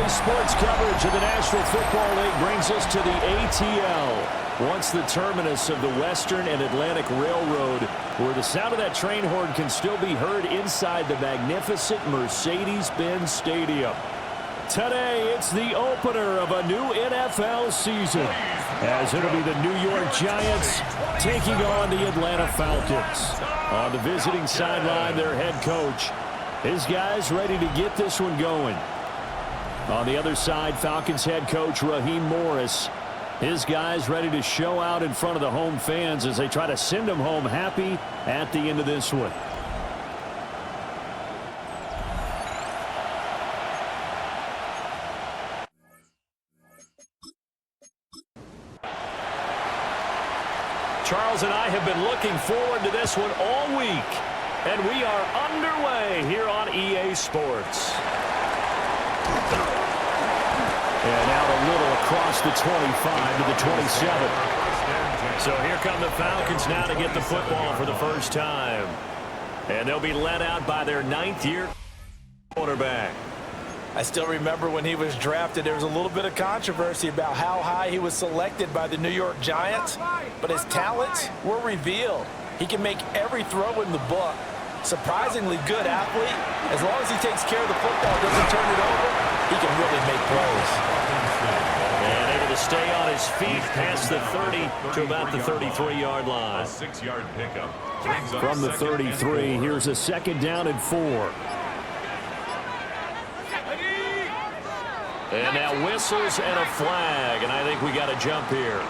EA Sports coverage of the National Football League brings us to the ATL. Once the terminus of the Western and Atlantic Railroad, where the sound of that train horn can still be heard inside the magnificent Mercedes-Benz Stadium. Today, it's the opener of a new NFL season, as it'll be the New York Giants taking on the Atlanta Falcons. On the visiting sideline, their head coach. His guys ready to get this one going. On the other side, Falcons head coach Raheem Morris. His guys ready to show out in front of the home fans as they try to send them home happy at the end of this one. Charles and I have been looking forward to this one all week, and we are underway here on EA Sports. And out a little across the 25 to the 27. So here come the Falcons now to get the football for the first time. And they'll be led out by their ninth-year quarterback. I still remember when he was drafted, there was a little bit of controversy about how high he was selected by the New York Giants, but his talents were revealed. He can make every throw in the book. Surprisingly good athlete. As long as he takes care of the football, doesn't turn it over, he can really make plays. And able to stay on his feet past the 30 to about the 33-yard line. A 6-yard pickup. From the 33, here's a second down and 4. And now whistles and a flag, and I think we got a jump here.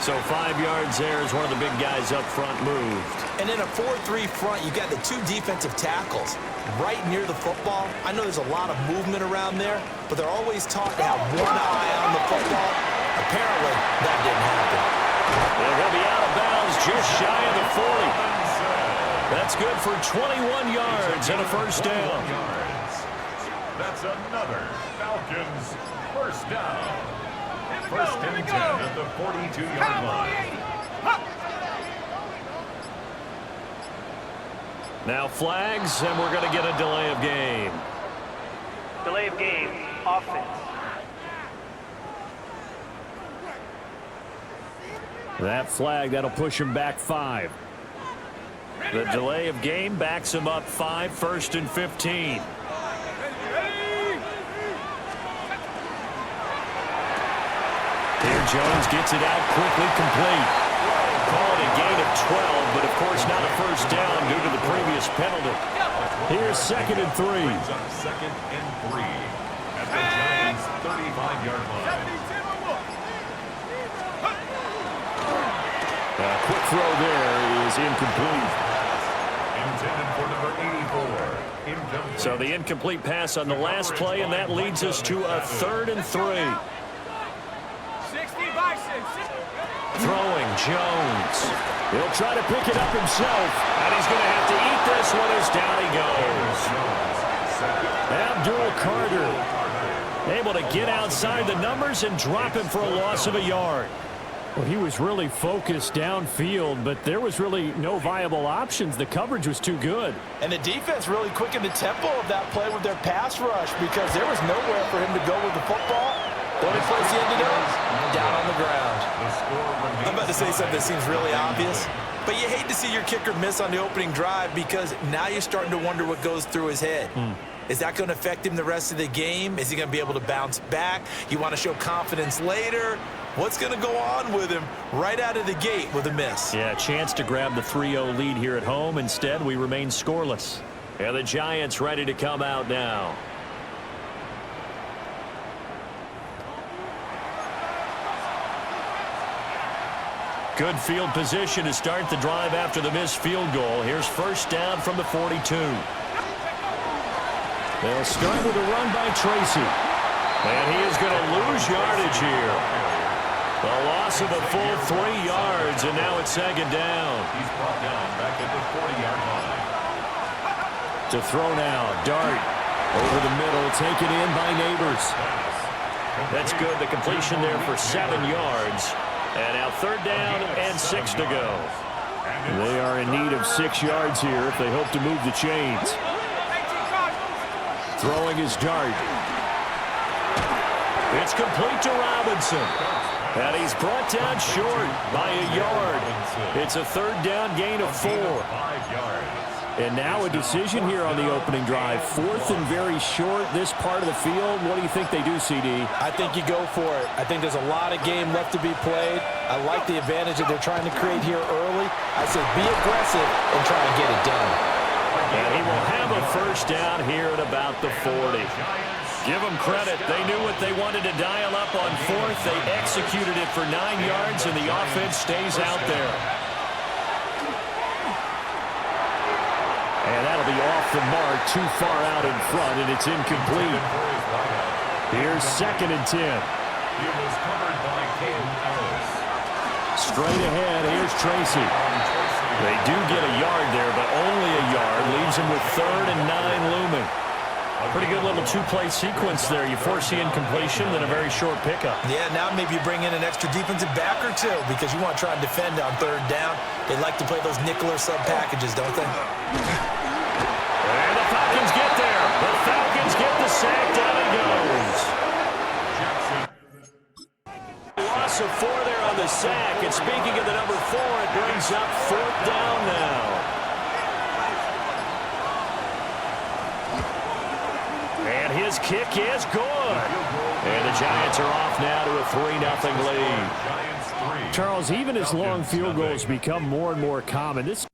So 5 yards there as one of the big guys up front moved. And in a 4-3 front, you got the two defensive tackles right near the football. I know there's a lot of movement around there, but they're always taught to have one eye on the football. Apparently, that didn't happen. They're going to be out of bounds just shy of the 40. That's good for 21 yards and a first down. That's another Falcons first down. First and 10 at the 42-yard line. Now flags, and we're going to get a delay of game. Delay of game, offense. That flag, that'll push him back 5. The delay of game backs him up 5, first and 15. Here Jones gets it out quickly, complete. Call it a gain of 12, but of course not a first down due to the previous penalty. Here's second and 3. Second and 3 at the Giants' 35-yard line. A quick throw there is incomplete. Intended for number 84. Incomplete. So the incomplete pass on the last play, and that leads us to a 3rd and 3. Throwing Jones. He'll try to pick it up himself, and he's going to have to eat this one as down he goes. Abdul Carter able to get outside the numbers and drop him for a loss of a yard. Well, he was really focused downfield, but there was really no viable options. The coverage was too good. And the defense really quickened the tempo of that play with their pass rush because there was nowhere for him to go with the football. The only place he ended up, down on the ground. I'm about to say something that seems really obvious, but you hate to see your kicker miss on the opening drive because now you're starting to wonder what goes through his head. Is that going to affect him the rest of the game? Is he going to be able to bounce back? You want to show confidence later? What's going to go on with him right out of the gate with a miss? Yeah, a chance to grab the 3-0 lead here at home. Instead, we remain scoreless. And the Giants ready to come out now. Good field position to start the drive after the missed field goal. Here's first down from the 42. They'll start with a run by Tracy. And he is going to lose yardage here. The loss of a full 3 yards, and now it's second down. He's brought down back at the 40-yard line. To throw now, Dart over the middle, taken in by Neighbors. That's good, the completion there for 7 yards. And now third down and 6 to go. They are in need of 6 yards here if they hope to move the chains. Throwing his dart. It's complete to Robinson. And he's brought down short by a yard. It's a third down gain of 4. And now a decision here on the opening drive. 4th and very short, this part of the field. What do you think they do, CD? I think you go for it. I think there's a lot of game left to be played. I like the advantage that they're trying to create here early. I say be aggressive and try and get it done. And he will have a first down here at about the 40. Give them credit. They knew what they wanted to dial up on 4th. They executed it for 9 yards, and the offense stays out there. And that'll be off the mark, too far out in front, and it's incomplete. Here's 2nd and 10. It was covered by Caden Ellis. Straight ahead, here's Tracy. They do get a yard there, but only a yard. Leaves them with 3rd and 9 looming. Pretty good little 2-play sequence there. You force the incompletion, then a very short pickup. Yeah, now maybe you bring in an extra defensive back or two because you want to try and defend on 3rd down. They like to play those nickel or sub packages, don't they? And the Falcons get there. The Falcons get the sack. Down he goes. Loss of 4 there on the sack. And speaking of the number 4, it brings up 4th down now. And his kick is good. And the Giants are off now to a 3-0 lead. Charles, even as long field goals become more and more common, this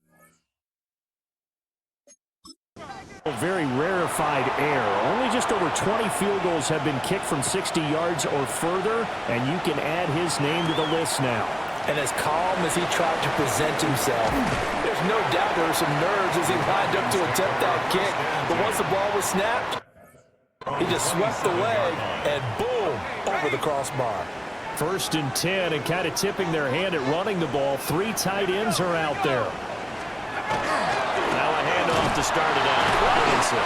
very rarefied air. Only just over 20 field goals have been kicked from 60 yards or further, and you can add his name to the list now. And as calm as he tried to present himself, there's no doubt there were some nerves as he lined up to attempt that kick. But once the ball was snapped, he just swept the leg and boom, over the crossbar. 1st and 10, and kind of tipping their hand at running the ball. 3 tight ends are out there. Now a handoff to start it out. Robinson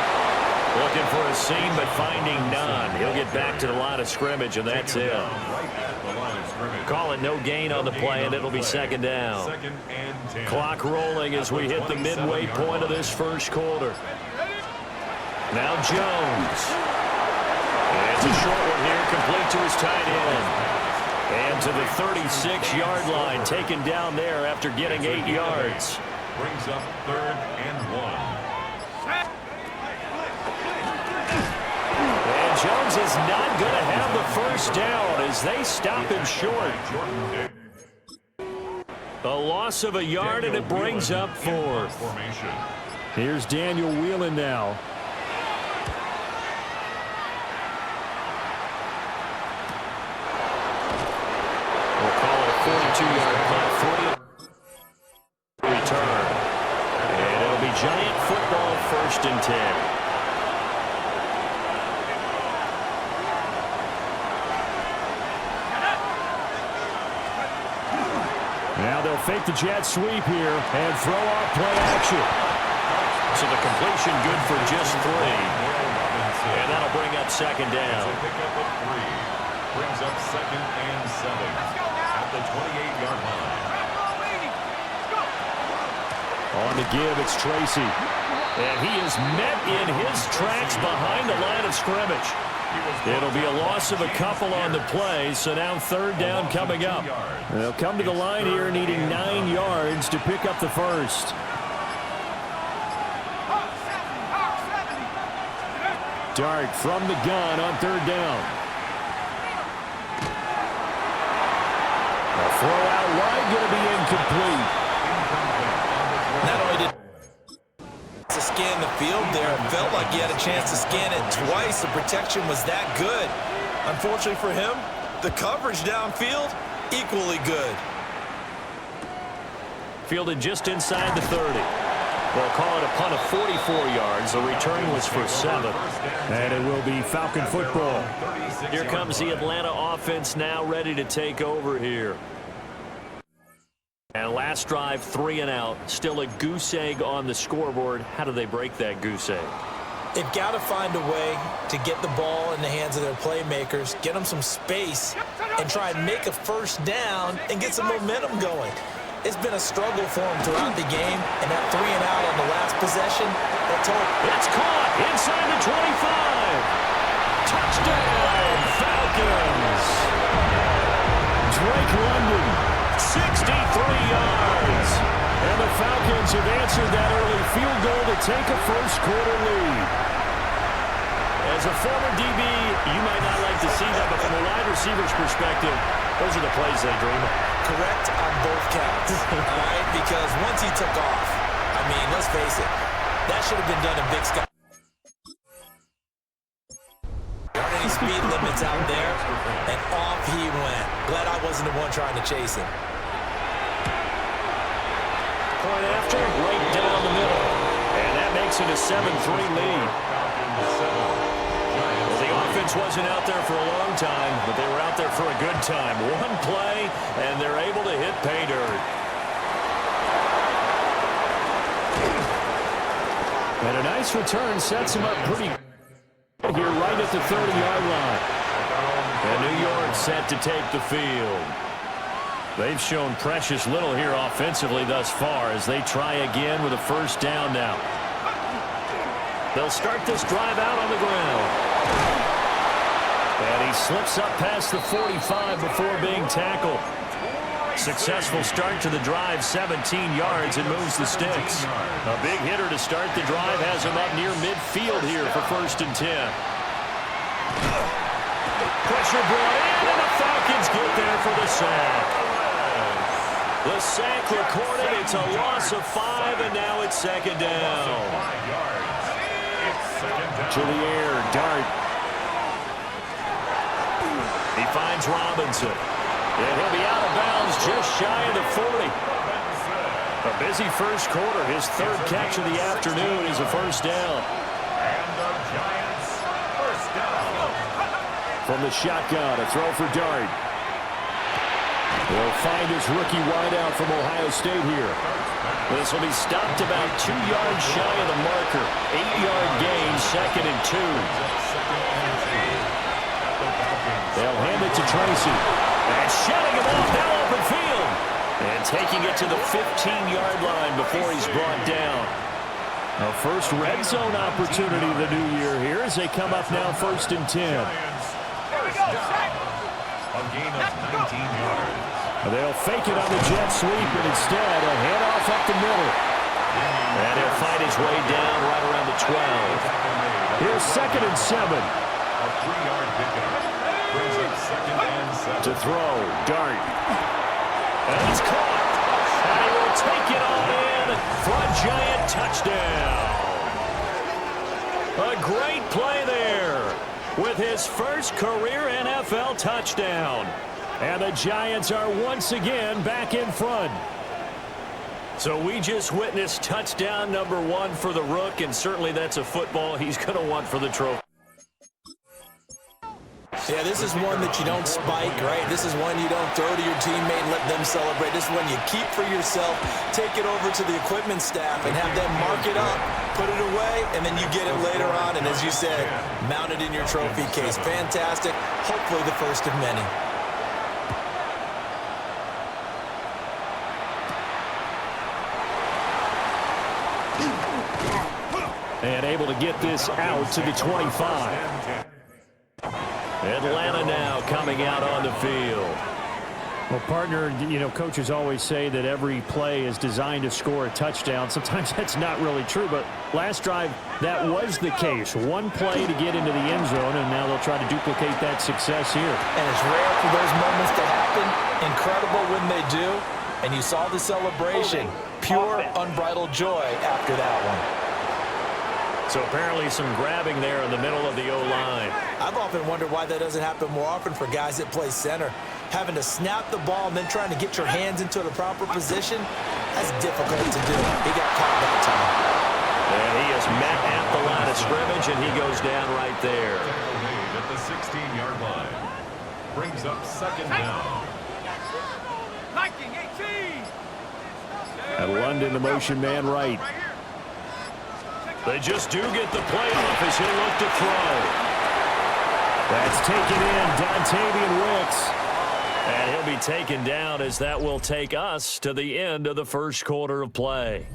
looking for a seam, but finding none. He'll get back to the line of scrimmage, and that's it. Call it no gain on the play, and it'll be 2nd down. Clock rolling as we hit the midway point of this first quarter. Now Jones. It's a short one here, complete to his tight end. And to the 36-yard line, taken down there after getting 8 yards. Brings up 3rd and 1. And Jones is not going to have the first down as they stop him short. A loss of a yard, and it brings up 4th. Here's Daniel Whelan now. We'll call it a 42-yard punt. 40 return. And it'll be Giant football, 1st and 10. Now they'll fake the jet sweep here and throw off play action. So the completion good for just 3. And that'll bring up 2nd down. Pick up at 3. Brings up 2nd and 7 at the 28-yard line. On the give, it's Tracy. And he is met in his tracks behind the line of scrimmage. It'll be a loss of a couple on the play, so now 3rd down coming up. They'll come to the line here needing 9 yards to pick up the first. Dart from the gun on 3rd down. A throw out wide, going to be incomplete. Not only did to scan the field there, it felt like he had a chance to scan it twice. The protection was that good. Unfortunately for him, the coverage downfield, equally good. Fielded just inside the 30. We'll call it a punt of 44 yards. The return was for 7. And it will be Falcon football. Here comes the Atlanta offense now ready to take over here. And last drive, 3 and out. Still a goose egg on the scoreboard. How do they break that goose egg? They've got to find a way to get the ball in the hands of their playmakers, get them some space, and try and make a first down and get some momentum going. It's been a struggle for him throughout the game, and that 3 and out on the last possession, that told him. It's caught inside the 25. Touchdown, Falcons. Drake London, 63 yards. And the Falcons have answered that early field goal to take a first-quarter lead. As a former DB, you might not like to see that, but from a wide receiver's perspective, those are the plays they dream of. Correct on both counts, all right? Because once he took off, I mean, let's face it, that should have been done in Big Sky. There aren't any speed limits out there, and off he went. Glad I wasn't the one trying to chase him. Point after, right down the middle. And that makes it a 7-3 lead. Well, the offense wasn't out there for a long time, but they were out there for a good time. One play, and they're able to hit pay dirt. And a nice return sets him up pretty good here right at the 30-yard line. And New York set to take the field. They've shown precious little here offensively thus far as they try again with a first down now. They'll start this drive out on the ground. And he slips up past the 45 before being tackled. Successful start to the drive, 17 yards, and moves the sticks. A big hitter to start the drive has him up near midfield here for 1st and 10. Pressure brought in, and the Falcons get there for the sack. The sack recorded. It's a loss of 5, and now it's 2nd down. To the air, Dart. He finds Robinson. And he'll be out of bounds just shy of the 40. A busy first quarter. His 3rd catch of the afternoon is a first down. And the Giants first down. From the shotgun, a throw for Dart. He'll find his rookie wideout from Ohio State here. This will be stopped about 2 yards shy of the marker. 8-yard gain, 2nd and 2. They'll hand it to Tracy. And shedding him off now open field. And taking it to the 15-yard line before he's brought down. A first red zone opportunity the new year here as they come up now 1st and 10. Here we go, a gain of 19 yards. They'll fake it on the jet sweep, and instead a handoff up the middle. And he'll find his way down right around the 12. Here's 2nd and 7. A 3-yard pickup. Brings up 2nd and 7. To throw, Dart. And it's caught. And he will take it all in for a Giant touchdown. A great play there with his first career NFL touchdown. And the Giants are once again back in front. So we just witnessed touchdown number 1 for the Rook, and certainly that's a football he's going to want for the trophy. Yeah, this is one that you don't spike, right? This is one you don't throw to your teammate and let them celebrate. This is one you keep for yourself, take it over to the equipment staff and have them mark it up, put it away, and then you get it later on. And as you said, mount it in your trophy case. Fantastic. Hopefully the first of many. And able to get this out to the 25. Atlanta now coming out on the field. Well, partner, you know, coaches always say that every play is designed to score a touchdown. Sometimes that's not really true, but last drive, that was the case. One play to get into the end zone, and now they'll try to duplicate that success here. And it's rare for those moments to happen. Incredible when they do. And you saw the celebration. Pure, unbridled joy after that one. So apparently some grabbing there in the middle of the O-line. I've often wondered why that doesn't happen more often for guys that play center. Having to snap the ball and then trying to get your hands into the proper position, that's difficult to do. He got caught that time. And he is met at the line of scrimmage, and he goes down right there. At the 16-yard line. Brings up 2nd down. 19-18. And London, the motion man right. They just do get the play off as he'll look to throw. That's taken in, Dontavian Wicks. And he'll be taken down as that will take us to the end of the first quarter of play.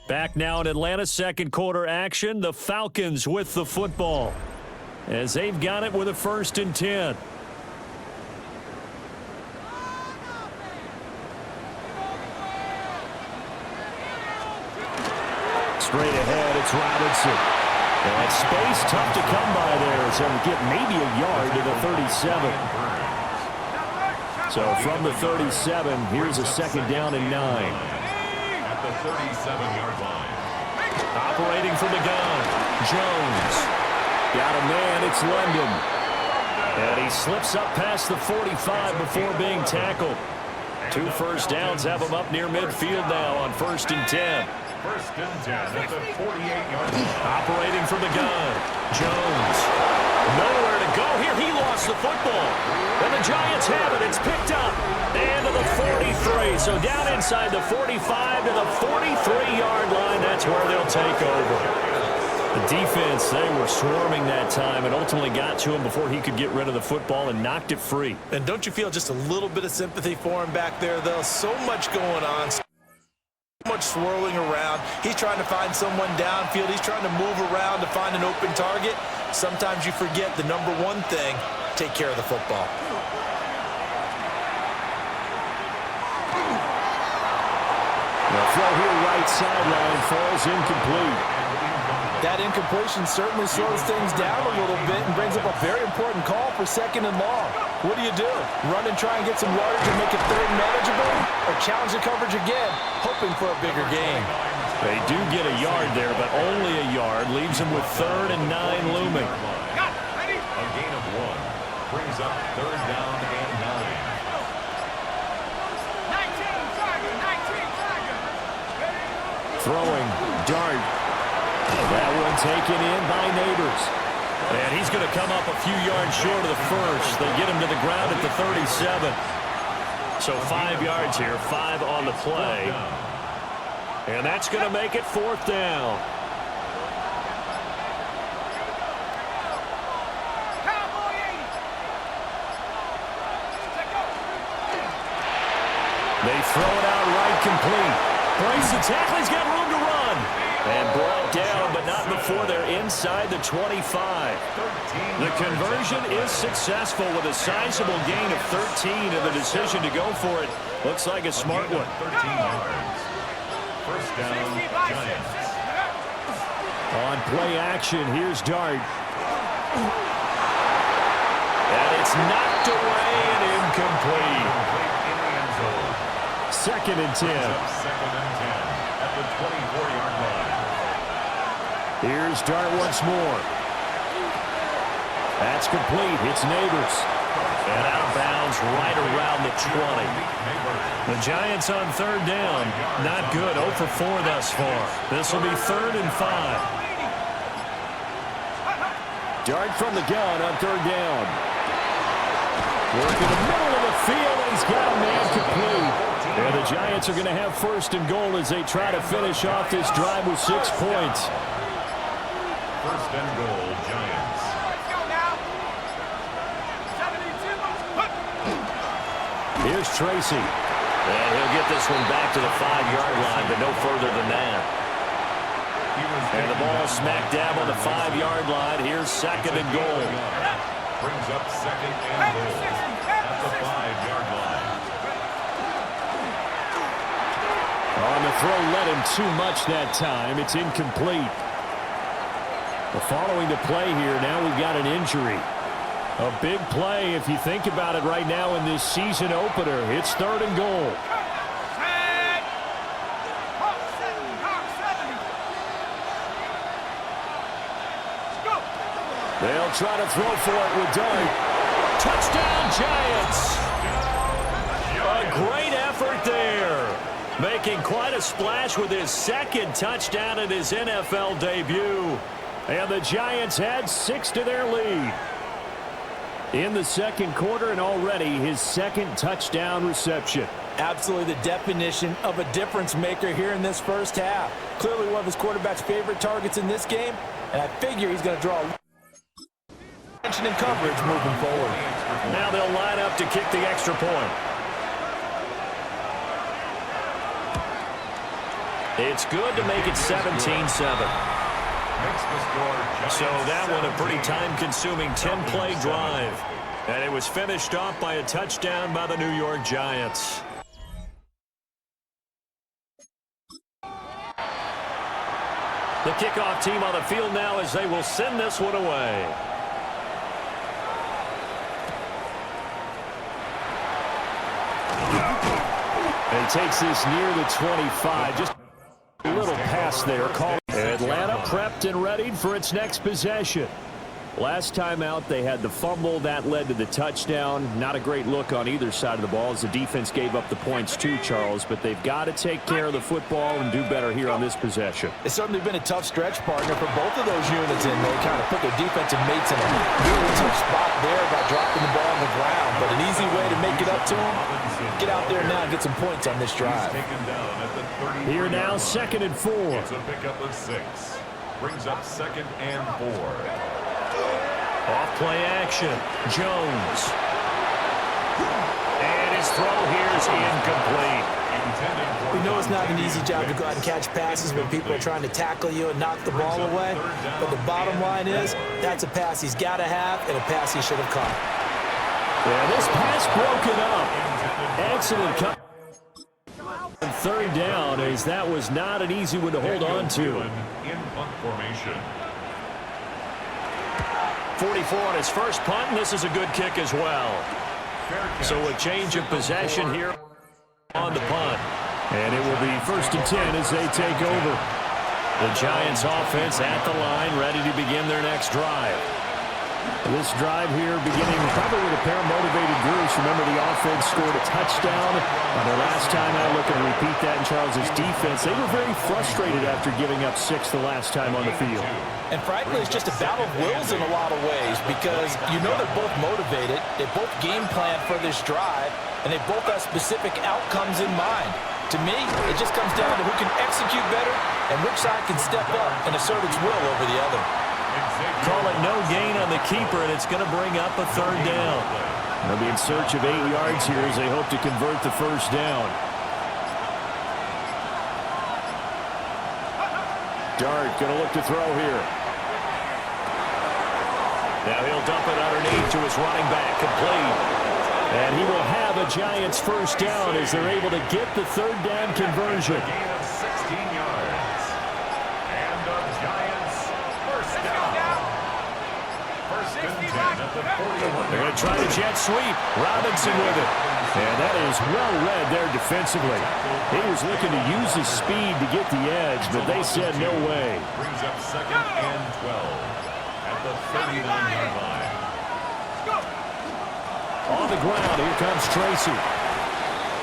Back now in Atlanta, second quarter action. The Falcons with the football as they've got it with a 1st and 10. Straight ahead, it's Robinson. And space tough to come by there, so we get maybe a yard to the 37. So from the 37, here's a 2nd down and 9. The 37-yard line. Operating from the gun, Jones. Got a man, it's London. And he slips up past the 45 before being tackled. 2 first downs have him up near midfield now on 1st and 10. 1st and 10 at the 48-yard line. Operating from the gun, Jones. Nowhere to go here. He lost the football. And the Giants have it. It's picked up. And to the 43. So down inside the 45 to the 43-yard line. That's where they'll take over. The defense, they were swarming that time and ultimately got to him before he could get rid of the football and knocked it free. And don't you feel just a little bit of sympathy for him back there, though? So much going on. So much swirling around. He's trying to find someone downfield. He's trying to move around to find an open target. Sometimes you forget the number one thing, take care of the football. The throw here right sideline falls incomplete. That incompletion certainly slows things down a little bit and brings up a very important call for 2nd and long. What do? Run and try and get some yardage and make it 3rd manageable? Or challenge the coverage again, hoping for a bigger gain? They do get a yard there, but only a yard. Leaves them with 3rd and 9 looming. A gain of 1 brings up 3rd down and 9. Throwing, Dart. That one taken in by Neighbors. And he's going to come up a few yards short of the first. They get him to the ground at the 37. So 5 yards here, 5 on the play. And that's going to make it 4th down. They throw it out right complete. Brace the tackle, he's got room to run. And brought down, but not before they're inside the 25. The conversion is successful with a sizable gain of 13, and the decision to go for it looks like a smart one. 13 yards. 1st down, Giants. On play action, here's Dart. And it's knocked away and incomplete. In the end zone. 2nd and 10. 2nd and 10 at the 24-yard line. Here's Dart once more. That's complete. It's Neighbors. And out of bounds right around the 20. The Giants on 3rd down. Not good. 0 for 4 thus far. This will be 3rd and 5. Dart from the gun on 3rd down. Working the middle of the field, and he's got a man complete. And the Giants are going to have 1st and goal as they try to finish off this drive with 6 points. 1st and goal, Giants. Here's Tracy. And he'll get this one back to the 5-yard line, but no further than that. And the ball smack dab on the 5-yard line. Here's 2nd and goal. Brings up 2nd and goal at the 5-yard line. On the throw, led him too much that time. It's incomplete. The following to play here, now we've got an injury. A big play if you think about it right now in this season opener. It's 3rd and goal. They'll try to throw for it with Dart. Touchdown, Giants! A great effort there. Making quite a splash with his 2nd touchdown in his NFL debut. And the Giants add 6 to their lead. In the second quarter, and already his second touchdown reception. Absolutely the definition of a difference maker here in this first half. Clearly one of his quarterback's favorite targets in this game, and I figure he's going to draw attention and coverage moving forward. Now they'll line up to kick the extra point. It's good to make it 17-7. So that one a pretty time-consuming 10-play drive. And it was finished off by a touchdown by the New York Giants. The kickoff team on the field now as they will send this one away. And he takes this near the 25. Just a little pass there. Atlanta prepped and readied for its next possession. Last time out, they had the fumble. That led to the touchdown. Not a great look on either side of the ball as the defense gave up the points too, Charles. But they've got to take care of the football and do better here on this possession. It's certainly been a tough stretch, partner, for both of those units, and they kind of put their defensive mates in a really tough spot there by dropping the ball on the ground. But an easy way to make it up to them, get out there now and get some points on this drive. Here now, 2nd and 4. It's a pickup of 6. Brings up 2nd and 4. Off play action. Jones. And his throw here is incomplete. We know it's not an easy job to go out and catch passes when people are trying to tackle you and knock the ball away. But the bottom line is, that's a pass he's got to have and a pass he should have caught. Yeah, this pass broken up. Excellent cut. Third down, as that was not an easy one to hold on to. In punt formation. 44 on his first punt, and this is a good kick as well. So a change of possession here on the punt. And it will be 1st and 10 as they take over. The Giants offense at the line, ready to begin their next drive. This drive here beginning probably with a pair of motivated groups. Remember, the offense scored a touchdown on their last time out. Look and repeat that in Charles's defense. They were very frustrated after giving up 6 the last time on the field. And frankly, it's just a battle of wills in a lot of ways because you know they're both motivated. They both game plan for this drive, and they both have specific outcomes in mind. To me, it just comes down to who can execute better and which side can step up and assert its will over the other. Call it no gain on the keeper, and it's going to bring up a 3rd down. They'll be in search of 8 yards here as they hope to convert the 1st down. Dart going to look to throw here. Now he'll dump it underneath to his running back, complete. And he will have a Giants 1st down as they're able to get the 3rd down conversion. Gain of 16 yards. And the Giants 1st down. 1st and 10 at the 41. They're going to try the jet sweep. Robinson with it. And that is well read there defensively. He was looking to use his speed to get the edge, but they said no way. Brings up 2nd and 12 at the 39-yard line. On the ground, here comes Tracy.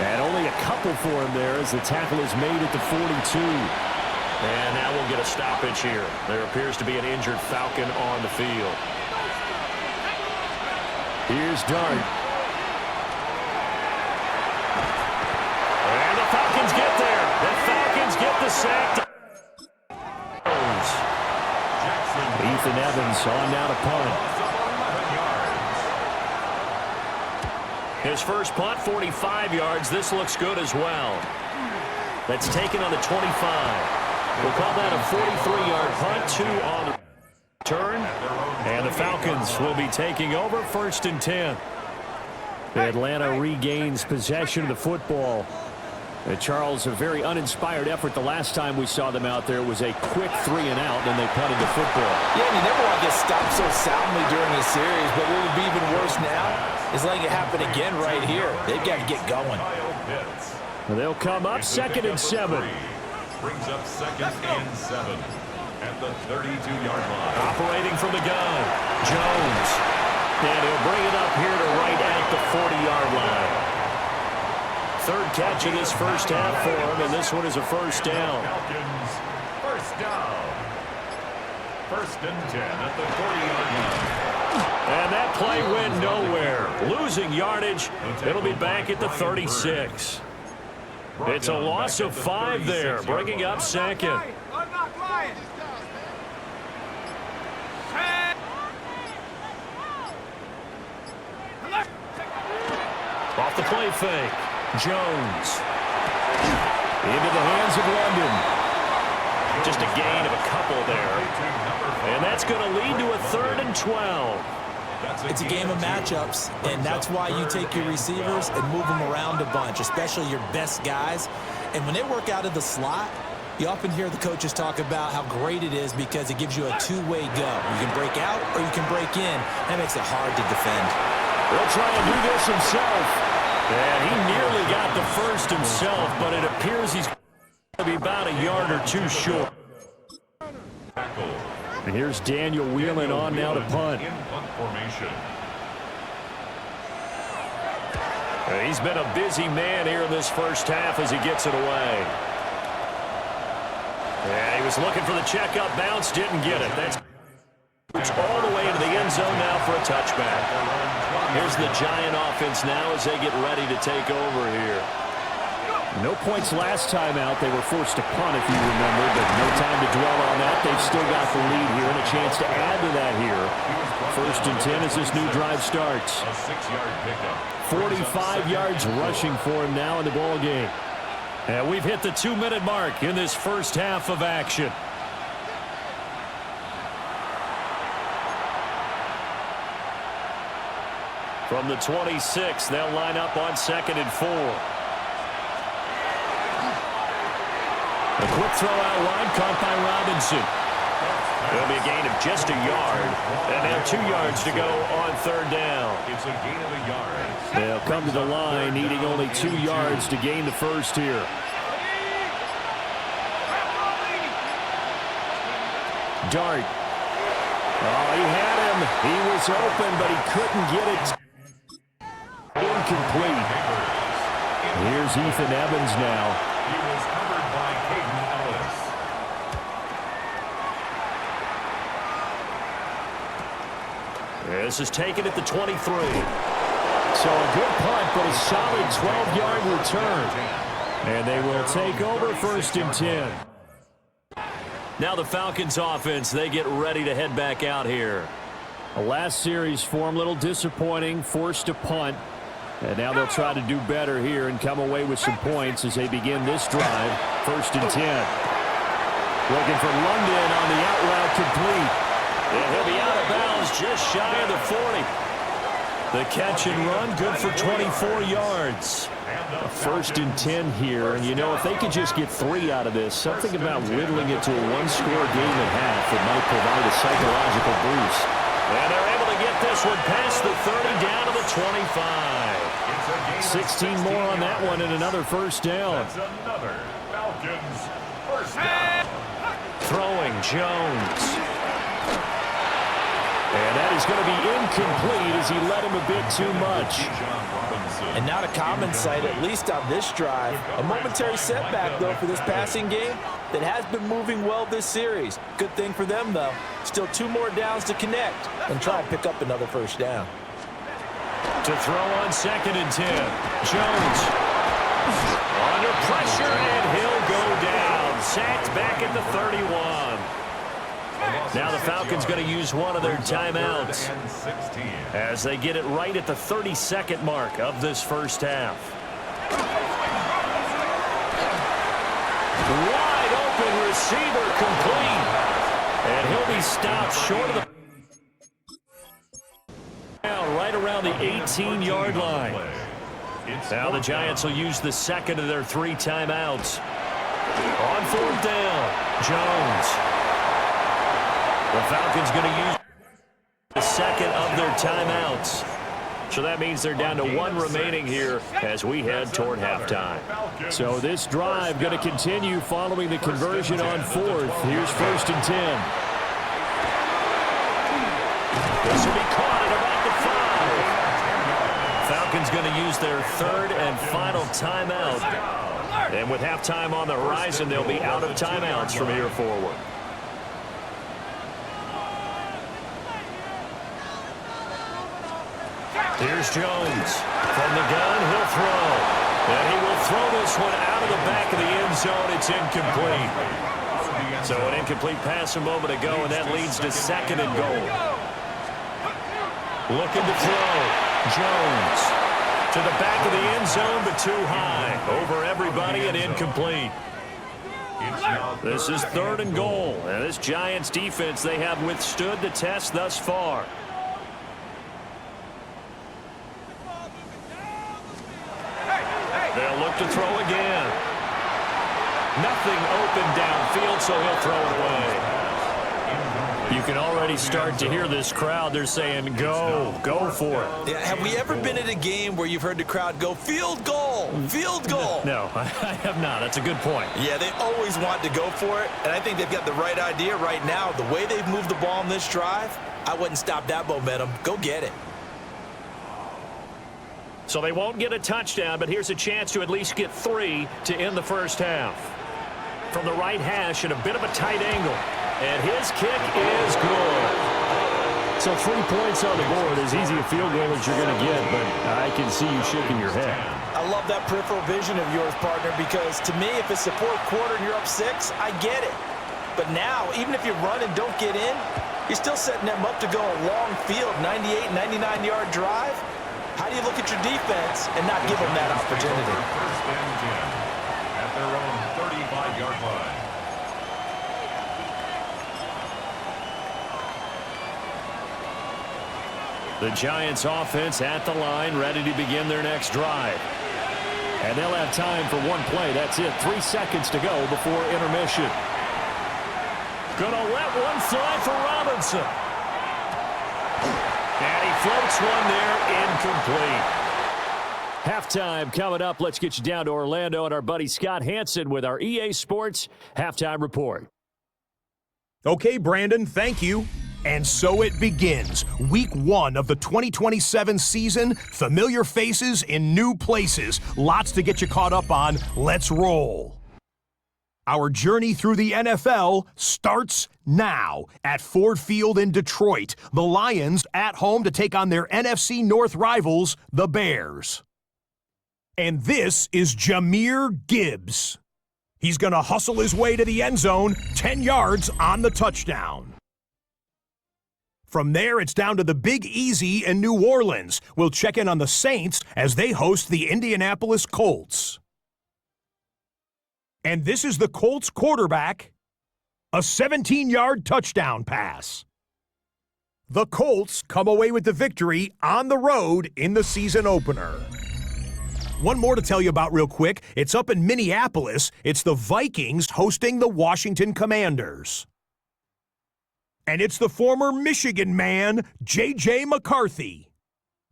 And only a couple for him there as the tackle is made at the 42. And now we'll get a stoppage here. There appears to be an injured Falcon on the field. Here's Dart. And the Falcons get there. The Falcons get the sack. Ethan Evans on now to punt. His first punt, 45 yards. This looks good as well. That's taken on the 25. We'll call that a 43-yard punt, 2 on the turn. And the Falcons will be taking over 1st and 10. Atlanta regains possession of the football. Charles, a very uninspired effort the last time we saw them out there was a quick 3 and out, then they punted the football. Yeah, and you never want to get stopped so soundly during the series, but what would be even worse now is letting it happen again right here. They've got to get going. They'll come up 2nd and 7. Brings up 2nd and 7 at the 32-yard line. Operating from the gun, Jones. And he'll bring it up here to right at the 40-yard line. 3rd catch of this first half for him, and this one is a 1st down. Falcons 1st down. First and 10 at the 40-yard line. And that play went nowhere. Losing yardage. It'll be back at the 36. It's a loss of 5 there, bringing up second. Off the play fake. Jones. Into the hands of London. Just a gain of a couple there. And that's going to lead to a 3rd and 12. It's a game of matchups, and that's why you take your receivers and move them around a bunch, especially your best guys. And when they work out of the slot, you often hear the coaches talk about how great it is because it gives you a two-way go. You can break out or you can break in. That makes it hard to defend. He'll try and do this himself. And he nearly got the first himself, but it appears he's going to be about a yard or two short. And here's Daniel Whelan on now to punt. In punt formation. He's been a busy man here in this first half as he gets it away. And he was looking for the checkup bounce, didn't get it. That's all the way into the end zone now for a touchback. Here's the Giant offense now as they get ready to take over here. No points last time out. They were forced to punt, if you remember, but no time to dwell on that. They've still got the lead here and a chance to add to that here. 1st and 10 as this new drive starts. A 6-yard pickup. 45 yards rushing for him now in the ball game. And we've hit the 2-minute mark in this first half of action. From the 26, they'll line up on 2nd and 4. A quick throw out wide, caught by Robinson. It'll be a gain of just a yard. And now 2 yards to go on 3rd down. It's a gain of a yard. They'll come to the line, needing only 2 yards to gain the first here. Dart. Oh, he had him. He was open, but he couldn't get it. Incomplete. Here's Ethan Evans now. He was covered by Caden Ellis. This is taken at the 23. So a good punt, but a solid 12-yard return. And they will take over 1st and 10. Now the Falcons offense, they get ready to head back out here. The last series for them, a little disappointing, forced to punt. And now they'll try to do better here and come away with some points as they begin this drive. 1st and 10. Looking for London on the out route complete. And he'll be out of bounds just shy of the 40. The catch and run, good for 24 yards. A 1st and 10 here. And, you know, if they could just get 3 out of this, something about whittling it to a 1-score game at half that might provide a psychological boost. And they're able to get this one past the 30 down to the 25. 16 more on that one and another 1st down. That's another Falcons 1st down. Throwing Jones. And that is going to be incomplete as he led him a bit too much. And not a common sight, at least on this drive. A momentary setback, though, for this passing game that has been moving well this series. Good thing for them, though. Still 2 more downs to connect and try and pick up another 1st down. To throw on 2nd and 10. Jones. Under pressure, and he'll go down. Sacked back at the 31. Now the Falcons going to use one of their timeouts as they get it right at the 32nd mark of this first half. Wide open receiver complete. And he'll be stopped short of the right around the 18-yard line. Now the Giants will use the 2nd of their 3 timeouts. On 4th down, Jones. The Falcons going to use the 2nd of their timeouts. So that means they're down to 1 remaining here as we head toward halftime. So this drive going to continue following the conversion on 4th. Here's 1st and 10. This will be caught at about the 5. Falcons going to use their 3rd and final timeout. And with halftime on the horizon, they'll be out of timeouts from here forward. Here's Jones. From the gun, he'll throw. And he will throw this one out of the back of the end zone. It's incomplete. So an incomplete pass a moment ago, and that leads to 2nd and goal. Looking to throw. Jones. To the back of the end zone, but too high. Over everybody and incomplete. This is 3rd and goal. And this Giants defense, they have withstood the test thus far. They'll look to throw again. Nothing open downfield, so he'll throw it away. You can already start to hear this crowd. They're saying, go for it. Yeah, have we ever been at a game where you've heard the crowd go, field goal, field goal? No, I have not. That's a good point. Yeah, they always want to go for it, and I think they've got the right idea right now. The way they've moved the ball in this drive, I wouldn't stop that momentum. Go get it. So they won't get a touchdown, but here's a chance to at least get 3 to end the first half. From the right hash at a bit of a tight angle. And his kick is good. So 3 points on the board, as easy a field goal as you're going to get, but I can see you shaking your head. I love that peripheral vision of yours, partner, because to me, if it's the 4th quarter and you're up 6, I get it. But now, even if you run and don't get in, you're still setting them up to go a long field, 98, 99-yard drive. How do you look at your defense and not give them that opportunity? 1st and 10 at their own 35-yard line. The Giants offense at the line, ready to begin their next drive. And they'll have time for 1 play. That's it. 3 seconds to go before intermission. Gonna let one fly for Robinson. And he floats one there, incomplete. Halftime coming up. Let's get you down to Orlando and our buddy Scott Hansen with our EA Sports Halftime Report. Okay, Brandon, thank you. And so it begins. Week 1 of the 2027 season. Familiar faces in new places. Lots to get you caught up on. Let's roll. Our journey through the NFL starts now at Ford Field in Detroit. The Lions at home to take on their NFC North rivals, the Bears. And this is Jahmyr Gibbs. He's going to hustle his way to the end zone, 10 yards on the touchdown. From there, it's down to the Big Easy in New Orleans. We'll check in on the Saints as they host the Indianapolis Colts. And this is the Colts quarterback, a 17-yard touchdown pass. The Colts come away with the victory on the road in the season opener. One more to tell you about real quick. It's up in Minneapolis. It's the Vikings hosting the Washington Commanders. And it's the former Michigan man, J.J. McCarthy.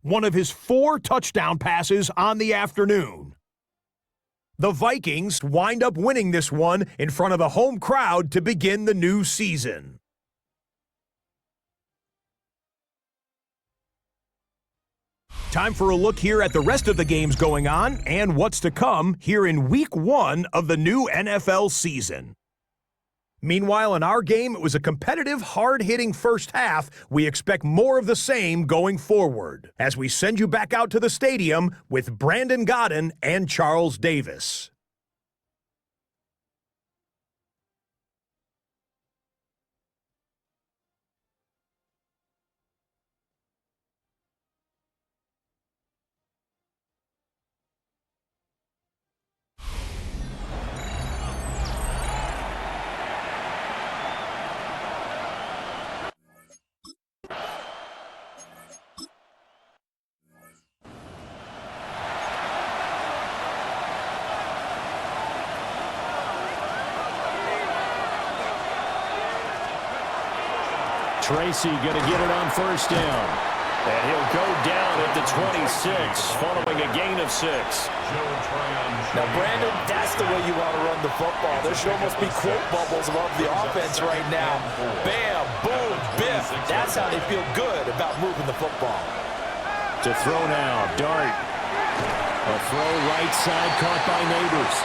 One of his 4 touchdown passes on the afternoon. The Vikings wind up winning this one in front of the home crowd to begin the new season. Time for a look here at the rest of the games going on and what's to come here in Week 1 of the new NFL season. Meanwhile, in our game, it was a competitive, hard-hitting first half. We expect more of the same going forward as we send you back out to the stadium with Brandon Godden and Charles Davis. Tracy going to get it on first down. And he'll go down at the 26, following a gain of 6. Now, Brandon, that's the way you want to run the football. There should almost be quote bubbles above the offense right now. Bam, boom, biff. That's how they feel good about moving the football. To throw now, Dart. A throw right side caught by Neighbors.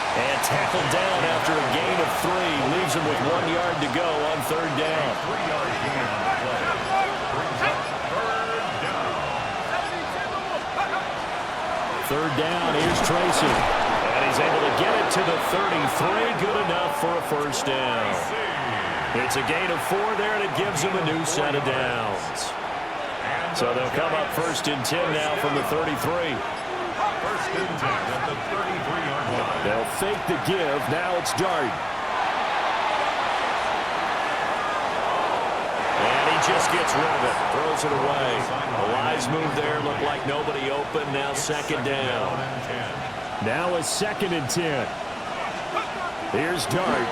And tackled down after a gain of 3. Leaves him with 1 yard to go on 3rd down. 3-yard gain on the play. Brings up 3rd down. third down. Here's Tracy. And he's able to get it to the 33. Good enough for a first down. It's a gain of 4 there, and it gives him a new set of downs. So they'll come up first and 10 now from the 33. First and 10 at the 33-yard line. They'll fake the give. Now it's Dart. And he just gets rid of it. Throws it away. A wise move there. Looked like nobody open. Now second down. Now a second and 10. Here's Dart.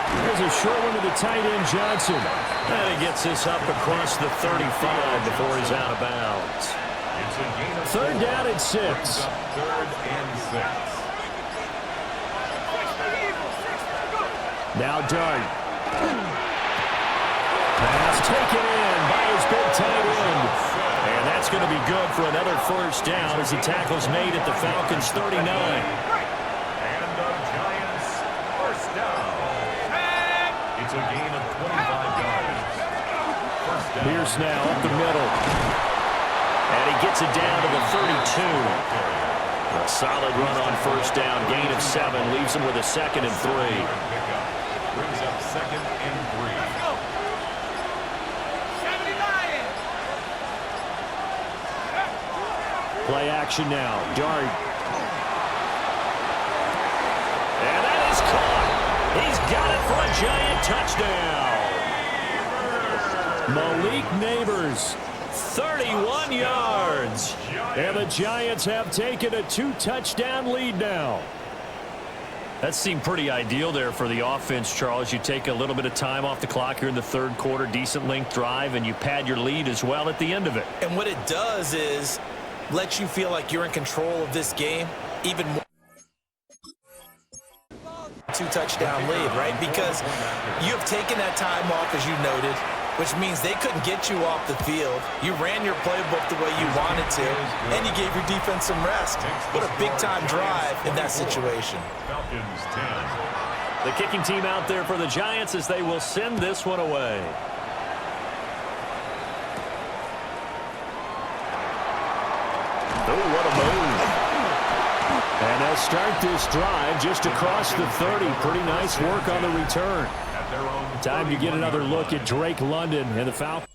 There's a short one to the tight end, Johnson. And he gets this up across the 35 before he's out of bounds. Third down and 6. Third and 6. Now Dart. Pass taken in by his big tight end. And that's going to be good for another first down as the tackle's made at the Falcons' 39. And the Giants first down. It's a gain of 25 yards. First down. Pierce now up the middle. And he gets it down to the 32. A solid run on first down. Gain of 7. Leaves him with a second and 3. Brings up second and 3. Play action now. Dart. And that is caught. He's got it for a Giant touchdown. Malik Neighbors, 31 yards. And the Giants have taken a 2-touchdown lead now. That seemed pretty ideal there for the offense, Charles. You take a little bit of time off the clock here in the third quarter, decent length drive, and you pad your lead as well at the end of it. And what it does is let you feel like you're in control of this game even more. 2-touchdown lead, right? Because you have taken that time off, as you noted, which means they couldn't get you off the field. You ran your playbook the way you wanted to, and you gave your defense some rest. What a big-time drive in that situation. Falcons 10. The kicking team out there for the Giants as they will send this one away. Oh, what a move. And they'll start this drive just across the 30. Pretty nice work on the return. Time to get another look at Drake London and the Falcons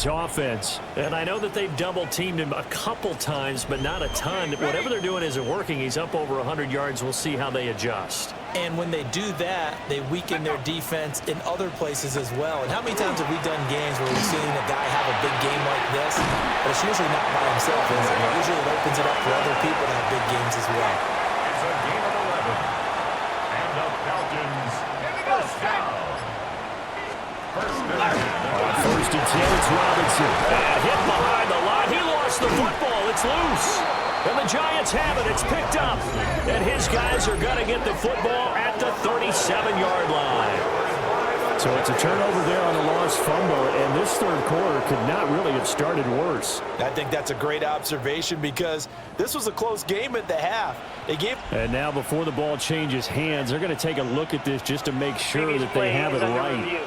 offense. And I know that they've double-teamed him a couple times, but not a ton. Whatever they're doing isn't working. He's up over 100 yards. We'll see how they adjust. And when they do that, they weaken their defense in other places as well. And how many times have we done games where we've seen a guy have a big game like this, but it's usually not by himself, is it? Usually it opens it up for other people to have big games as well. It's a gain of 11. And the Falcons first down. First and 10, it's Robinson. And hit behind the line. He lost the football. It's loose. And the Giants have it. It's picked up. And his guys are going to get the football at the 37-yard line. So it's a turnover there on a lost fumble. And this third quarter could not really have started worse. I think that's a great observation because this was a close game at the half. And now before the ball changes hands, they're going to take a look at this just to make sure that they have it right.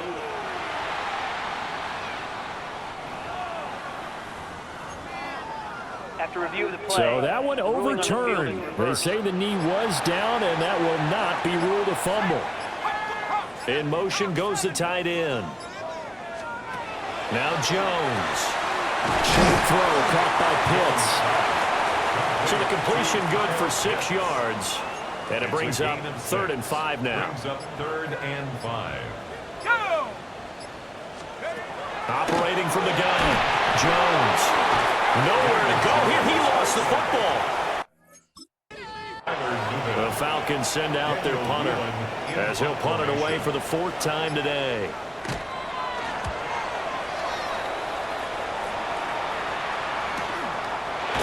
Review of the play. So that one overturned. They say the knee was down, and that will not be ruled a fumble. In motion goes the tight end. Now Jones. Short throw caught by Pitts. So the completion good for 6 yards. And it brings up 3rd and 5 now. Brings up 3rd and 5. Go! Operating from the gun. Jones. Nowhere to go here. He lost the football. The Falcons send out their punter as he'll punt it away for the 4th time today.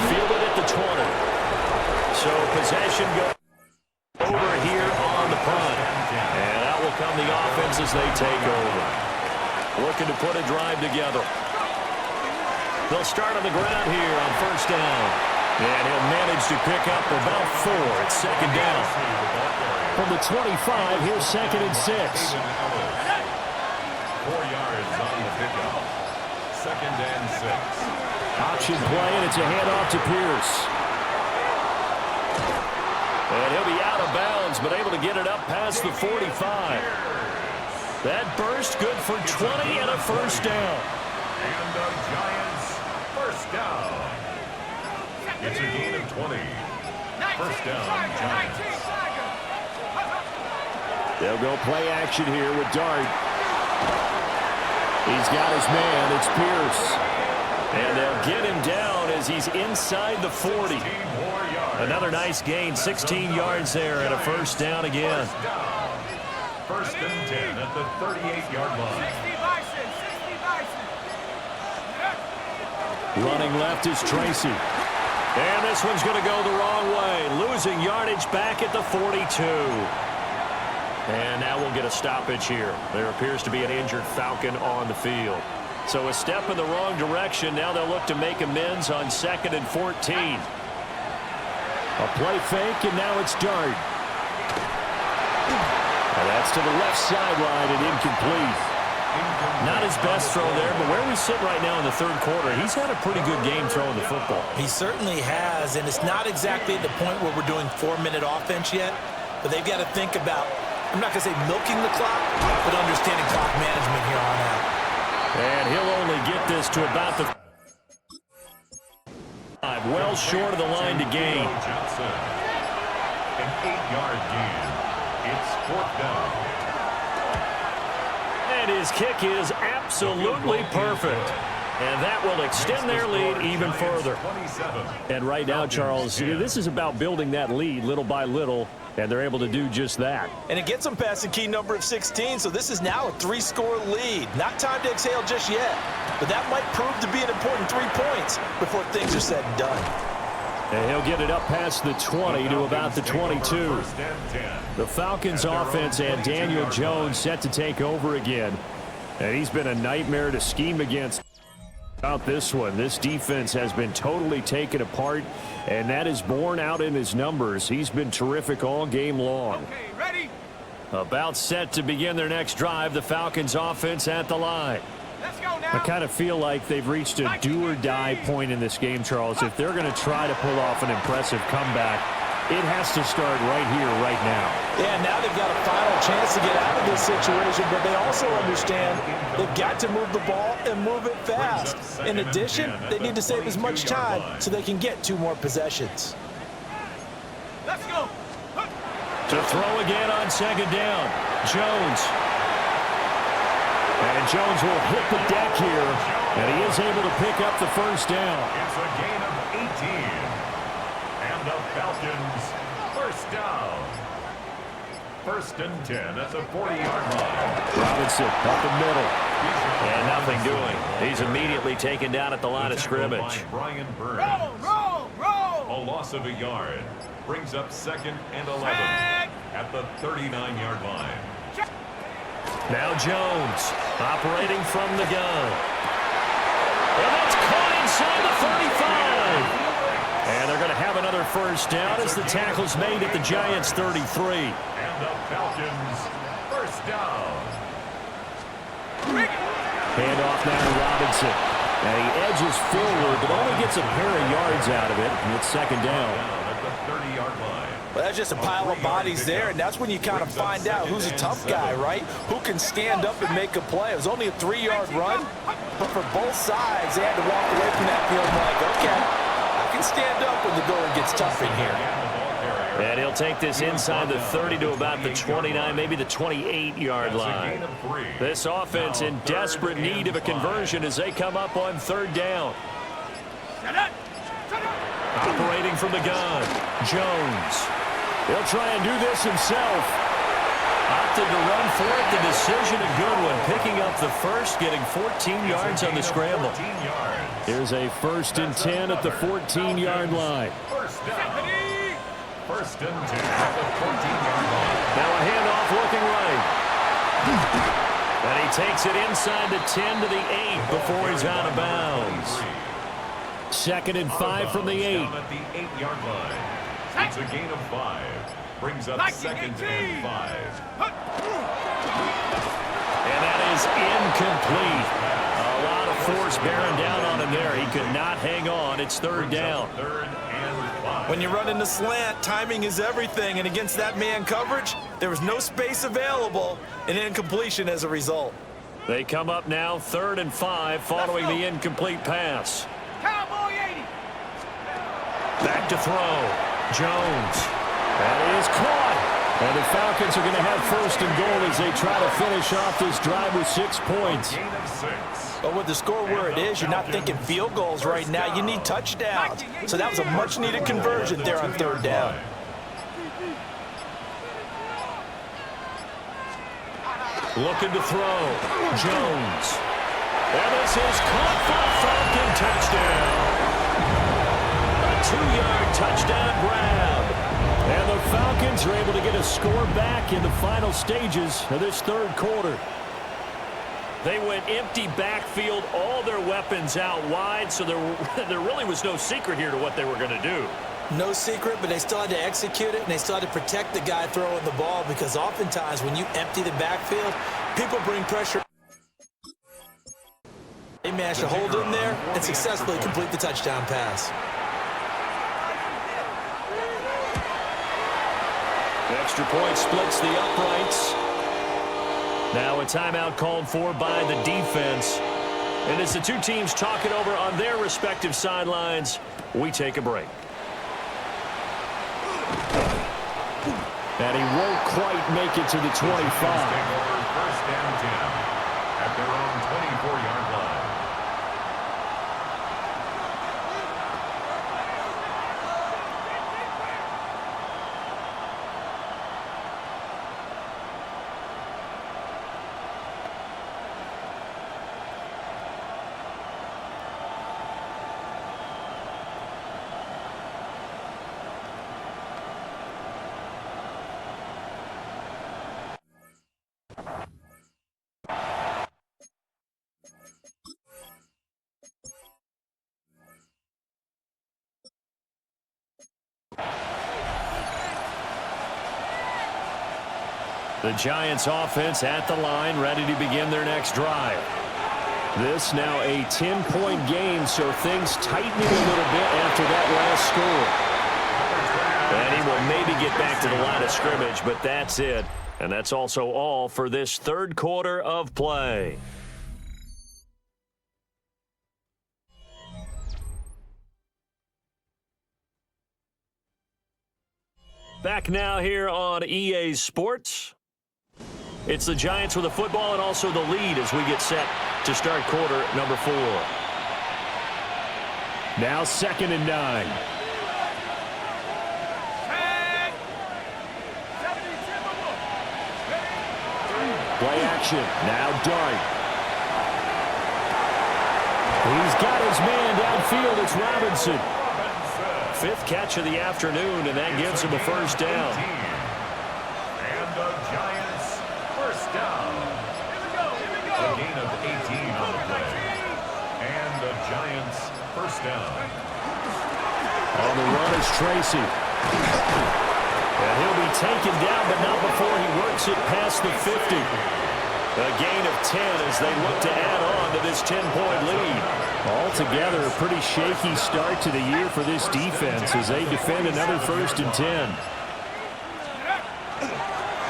Fielded at the 20. So possession goes over here on the punt. And out will come the offense as they take over. Looking to put a drive together. They'll start on the ground here on 1st down. And he'll manage to pick up about 4 at 2nd down. From the 25, here's 2nd and 6. 4 yards on the pickup. 2nd and 6. Option play, and it's a handoff to Pierce. And he'll be out of bounds, but able to get it up past the 45. That burst good for 20 and a first down. And the Giants first down. It's a gain of 20. First down, Giants. They'll go play action here with Dart. He's got his man. It's Pierce. And they'll get him down as he's inside the 40. Another nice gain, 16 yards there, and a first down again. First and 10 at the 38-yard line. Running left is Tracy. And this one's going to go the wrong way. Losing yardage back at the 42. And now we'll get a stoppage here. There appears to be an injured Falcon on the field. So a step in the wrong direction. Now they'll look to make amends on 2nd and 14. A play fake, and now it's Dart. And that's to the left sideline and incomplete. Not his best throw there, but where we sit right now in the third quarter, he's had a pretty good game throwing the football. He certainly has, and it's not exactly at the point where we're doing 4-minute offense yet, but they've got to think about, I'm not going to say milking the clock, but understanding clock management here on out. And he'll only get this to about the 5, well short of the line to gain. Johnson. An 8-yard gain. It's 4th down. And his kick is absolutely perfect. And that will extend their lead even further. And right now, Charles, this is about building that lead little by little, and they're able to do just that. And it gets them past the key number of 16, so this is now a 3-score lead. Not time to exhale just yet, but that might prove to be an important 3 points before things are said and done. And he'll get it up past the 20 to about the 22. The Falcons offense and Daniel Jones set to take over again. And he's been a nightmare to scheme against. About this one, this defense has been totally taken apart, and that is borne out in his numbers. He's been terrific all game long. Okay, ready? About set to begin their next drive, the Falcons offense at the line. Let's go now. I kind of feel like they've reached a do-or-die point in this game, Charles. If they're going to try to pull off an impressive comeback, it has to start right here, right now. Yeah, now they've got a final chance to get out of this situation, but they also understand they've got to move the ball and move it fast. In addition, they need to save as much time so they can get 2 more possessions. Let's go. To throw again on 2nd down, Jones. And Jones will hit the deck here, and he is able to pick up the first down. It's a gain of 18. And the Falcons first down. First and 10 at the 40-yard line. Robinson up the middle. And nothing doing. He's immediately taken down at the line of scrimmage. Brian Burns. Roll. A loss of a yard brings up 2nd and 11 at the 39-yard line. Now Jones operating from the gun. And that's caught inside the 35. And they're going to have another first down as the tackle's made at the Giants' 33. And the Falcons first down. Handoff now to Robinson. And he edges forward, but only gets a pair of yards out of it. And it's 2nd down. At the 30-yard line. Well, that's just a pile of bodies there, and that's when you kind of find out who's a tough guy, right? Who can stand up and make a play. It was only a 3-yard run, but for both sides, they had to walk away from that field like, okay, I can stand up when the going gets tough in here. And he'll take this inside the 30 to about the 29, maybe the 28-yard line. This offense in desperate need of a conversion as they come up on 3rd down. Operating from the gun, Jones. He'll try and do this himself. Opted to run for it. The decision a good one. Picking up the first, getting 14 yards on the scramble. Here's a 1st and 10 at the 14-yard line. First and 10 at the 14-yard line. Now a handoff looking right. And he takes it inside the 10 to the 8 before he's out of bounds. 2nd and 5 from the 8. At the 8-yard line. It's a gain of 5. Brings up 2nd and 5. And that is incomplete. A lot of force bearing down on him there. He could not hang on. It's third down. When you run in the slant, timing is everything, and against that man coverage, there was no space available, and incompletion as a result. They come up now, 3rd and 5, following the incomplete pass. Cowboy 80. Back to throw. Jones. That is caught. And the Falcons are going to have 1st and goal as they try to finish off this drive with 6 points. But with the score where it is, you're not thinking field goals right now. You need touchdowns. So that was a much-needed conversion there on 3rd down. Looking to throw. Jones. And this is caught for Falcon touchdown. A 2-yard touchdown grab. And the Falcons are able to get a score back in the final stages of this 3rd quarter. They went empty backfield, all their weapons out wide, so there really was no secret here to what they were going to do. No secret, but they still had to execute it, and they still had to protect the guy throwing the ball, because oftentimes when you empty the backfield, people bring pressure. They managed to hold him there and successfully complete the touchdown pass. Extra point splits the uprights. Now a timeout called for by the defense. And as the two teams talk it over on their respective sidelines, we take a break. And he won't quite make it to the 25. First down 10 at their own 24-yard line. The Giants offense at the line, ready to begin their next drive. This now a 10-point game, so things tightening a little bit after that last score. And he will maybe get back to the line of scrimmage, but that's it. And that's also all for this 3rd quarter of play. Back now here on EA Sports. It's the Giants with the football and also the lead as we get set to start quarter number 4. Now 2nd and 9. Play action. Now Dart. He's got his man downfield. It's Robinson. 5th catch of the afternoon, and that gives him a 1st down. And the Giants, 1st down. A gain of 18 on the play. And the Giants, 1st down. On the run is Tracy. And he'll be taken down, but not before he works it past the 50. A gain of 10 as they look to add on to this 10-point lead. Altogether, a pretty shaky start to the year for this defense as they defend another 1st and 10.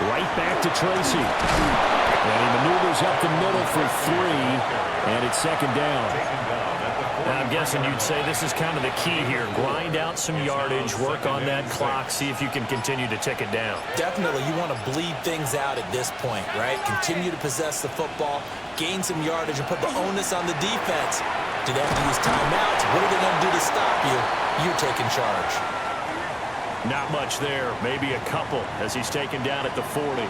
Right back to Tracy. And he maneuvers up the middle for 3, and it's 2nd down. Now, I'm guessing you'd say this is kind of the key here. Grind out some yardage, work on that clock, see if you can continue to tick it down. Definitely, you want to bleed things out at this point, right? Continue to possess the football, gain some yardage, and put the onus on the defense. Do they have to use timeouts? What are they going to do to stop you? You're taking charge. Not much there, maybe a couple as he's taken down at the 40.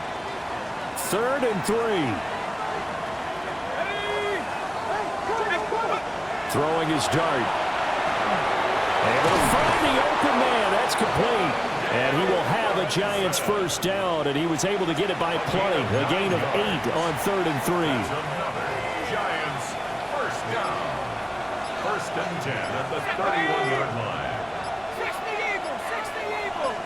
3rd and 3. Throwing his dart. Able to find the open man. That's complete. And he will have a Giants 1st down, and he was able to get it by play. A gain of 8 on 3rd and 3. Giants, 1st down. 1st and 10 at the 31-yard line. 60 Eagles, 60 Eagles.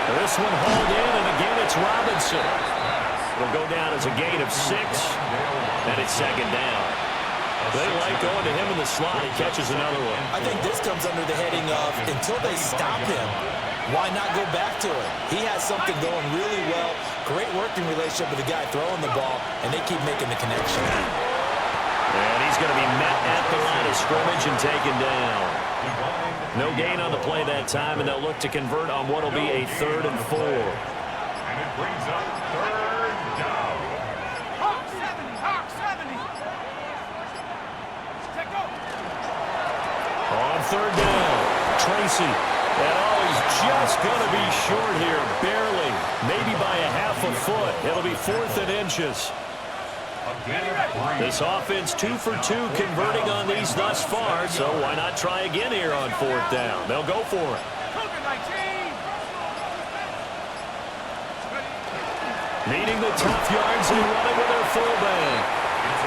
This one hauled in, and again it's Robinson. It'll go down as a gain of 6, and it's second down. They like going to him in the slot. He catches another one. I think this comes under the heading of until they stop him, why not go back to it? He has something going really well. Great working relationship with the guy throwing the ball, and they keep making the connection. And he's going to be met at the line of scrimmage and taken down. No gain on the play that time, and they'll look to convert on what will be a 3rd and 4. And it brings up 3rd down. Hawk 70, Hawk 70. Check go. On 3rd down, Tracy. And he's just going to be short here, barely. Maybe by a half a foot. It'll be 4th and inches. This offense 2 for 2 converting on these thus far, so why not try again here on 4th down? They'll go for it. Needing the tough yards and running with their fullback.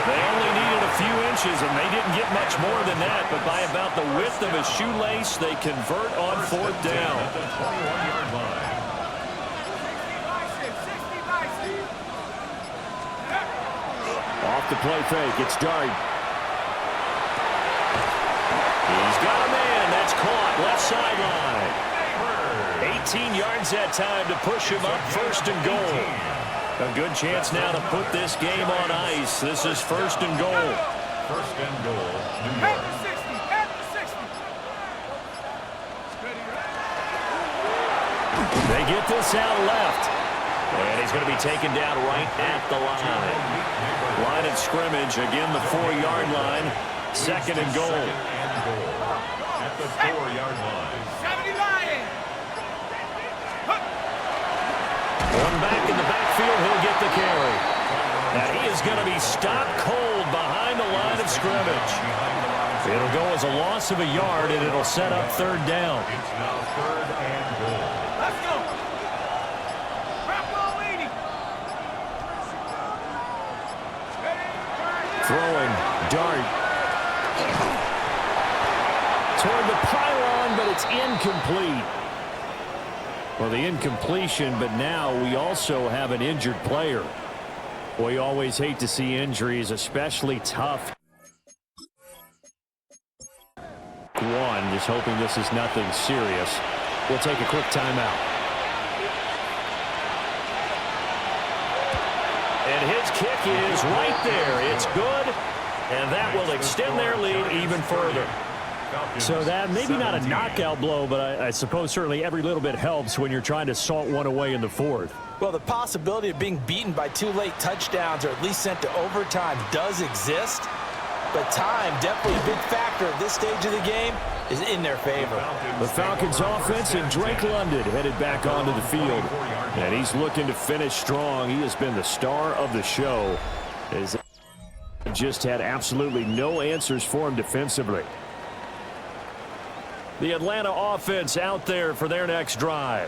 They only needed a few inches, and they didn't get much more than that, but by about the width of a shoelace, they convert on 4th down. At the 21-yard line. Off the play fake, it's Dart. He's got a man, that's caught, left sideline. 18 yards that time to push him up, 1st and goal. A good chance now to put this game on ice. This is 1st and goal. 1st and goal, New York. They get this out left. And he's going to be taken down right at the line. Line of scrimmage, again the 4-yard line. 2nd and goal. At the 4-yard line. 70 Lions. One back in the backfield, he'll get the carry. Now he is going to be stopped cold behind the line of scrimmage. It'll go as a loss of a yard, and it'll set up 3rd down. It's now 3rd and goal. Let's go. Grab ball 80. Throwing, Dart. Toward the pylon, but it's incomplete. Well, the incompletion, but now we also have an injured player. We always hate to see injuries, especially tough. One, just hoping this is nothing serious. We'll take a quick timeout. And his kick is right there. It's good, and that will extend their lead even further. So that maybe not a knockout blow, but I suppose certainly every little bit helps when you're trying to salt one away in the 4th. Well, the possibility of being beaten by 2 late touchdowns or at least sent to overtime does exist. But time, definitely a big factor at this stage of the game, is in their favor. The Falcons offense and Drake London headed back onto the field. And he's looking to finish strong. He has been the star of the show. As just had absolutely no answers for him defensively. The Atlanta offense out there for their next drive.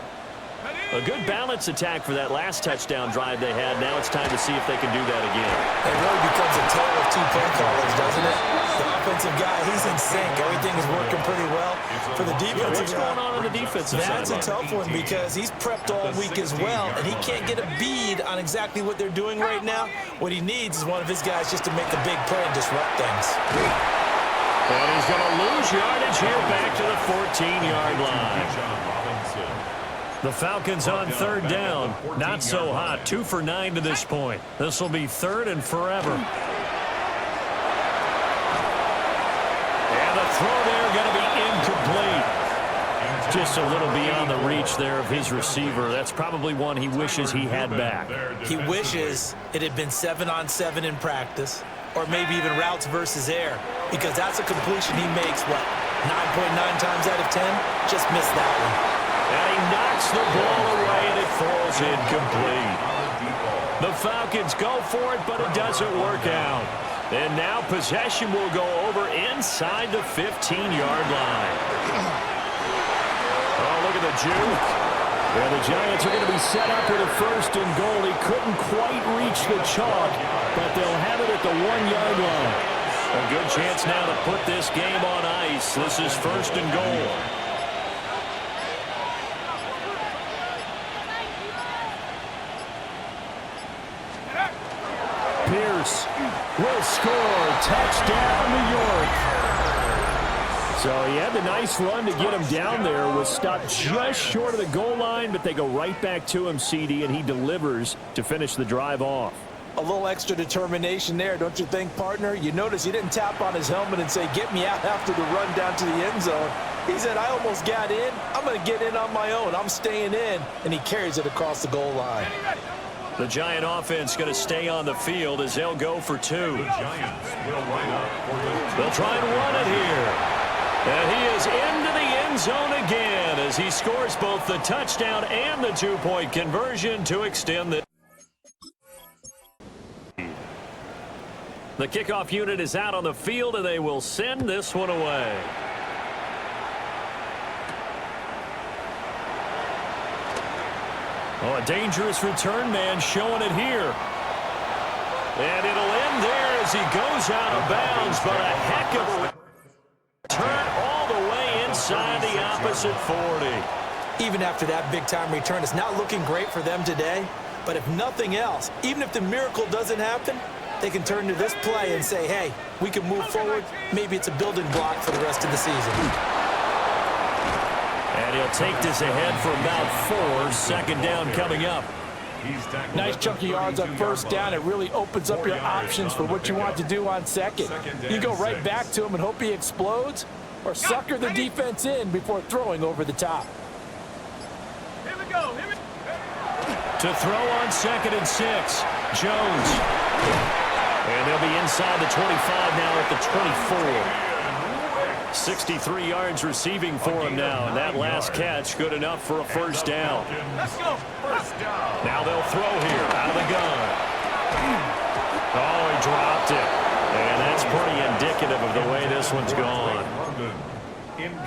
A good balance attack for that last touchdown drive they had. Now it's time to see if they can do that again. It really becomes a tale of 2 play callers, doesn't it? The offensive guy, he's in sync. Everything is working pretty well. For the defensive What's going on the defensive side? That's a tough one because he's prepped all week as well, and he can't get a bead on exactly what they're doing right now. What he needs is one of his guys just to make the big play and disrupt things. And he's going to lose yardage here back to the 14-yard line. The Falcons on 3rd down. Not so hot. 2 for 9 to this point. This will be 3rd and forever. And the throw there going to be incomplete. Just a little beyond the reach there of his receiver. That's probably one he wishes he had back. He wishes it had been 7-on-7 in practice, or maybe even routes versus air, because that's a completion he makes, what, 9.9 times out of 10? Just missed that one. And he knocks the ball away, and it falls incomplete. The Falcons go for it, but it doesn't work out. And now possession will go over inside the 15-yard line. Oh, look at the juke. Yeah, the Giants are going to be set up with a 1st and goal. He couldn't quite reach the chalk, but they'll have it at the 1-yard line. A good chance now to put this game on ice. This is 1st and goal. Pierce will score. Touchdown, New York. So he had the nice run to get him down there. Was stopped just short of the goal line, but they go right back to him, CD, and he delivers to finish the drive off. A little extra determination there, don't you think, partner? You notice he didn't tap on his helmet and say, get me out after the run down to the end zone. He said, I almost got in. I'm going to get in on my own. I'm staying in. And he carries it across the goal line. The Giant offense going to stay on the field as they'll go for two. The Giants will line up for the They'll try and run it here. And he is into the end zone again as he scores both the touchdown and the two-point conversion to extend the... The kickoff unit is out on the field, and they will send this one away. Oh, a dangerous return man showing it here. And it'll end there as he goes out of bounds, but a heck of a return all the way inside the opposite 40. Even after that big-time return, it's not looking great for them today. But if nothing else, even if the miracle doesn't happen, they can turn to this play and say, hey, we can move forward. Maybe it's a building block for the rest of the season. And he'll take this ahead for about 4. Second down coming up. Nice chunk of yards on first down. It really opens up your options for what you want to do on second. You go right back to him and hope he explodes, or sucker the defense in before throwing over the top. Here we go. To throw on 2nd and 6, Jones. And they'll be inside the 25 now at the 24. 63 yards receiving for him now, and that last catch good enough for a first down. Let's go. Now they'll throw here out of the gun. Oh, he dropped it. And that's pretty indicative of the way this one's gone.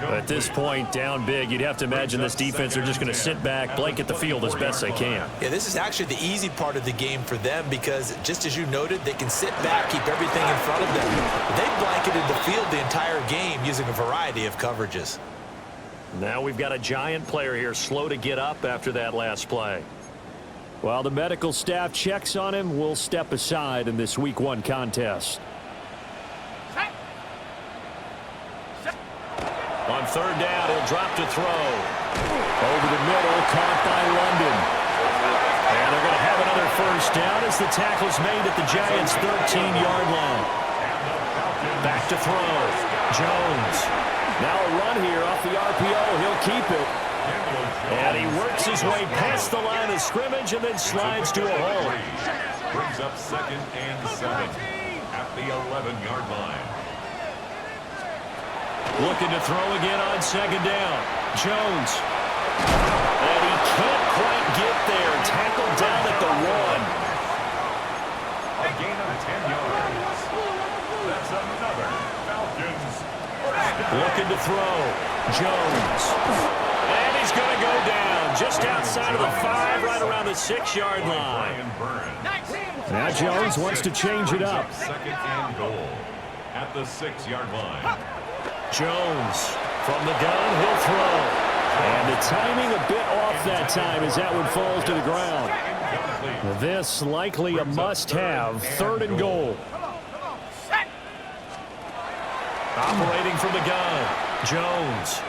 At this point, down big, you'd have to imagine this defense are just going to sit back, blanket the field as best they can. Yeah, this is actually the easy part of the game for them because, just as you noted, they can sit back, keep everything in front of them. They've blanketed the field the entire game using a variety of coverages. Now we've got a Giant player here slow to get up after that last play. While the medical staff checks on him, we'll step aside in this Week 1 contest. On third down, he'll drop to throw. Over the middle, caught by London. And they're going to have another first down as the tackle's made at the Giants' 13-yard line. Back to throw. Jones. Now a run here off the RPO. He'll keep it. And he works his way past the line of scrimmage and then slides to a hole. Brings up 2nd and 7 at the 11-yard line. Looking to throw again on 2nd down. Jones. And he can't quite get there. Tackled down at the 1. A gain of 10 yards. That's another Falcons. Looking to throw. Jones. And he's going to go down just outside of the 5, right around the 6-yard line. Now Jones wants to change it up. 2nd and goal at the 6-yard line. Jones from the gun, he'll throw. And the timing a bit off that time as that one falls to the ground. This likely a must-have, 3rd and goal. Operating from the gun, Jones.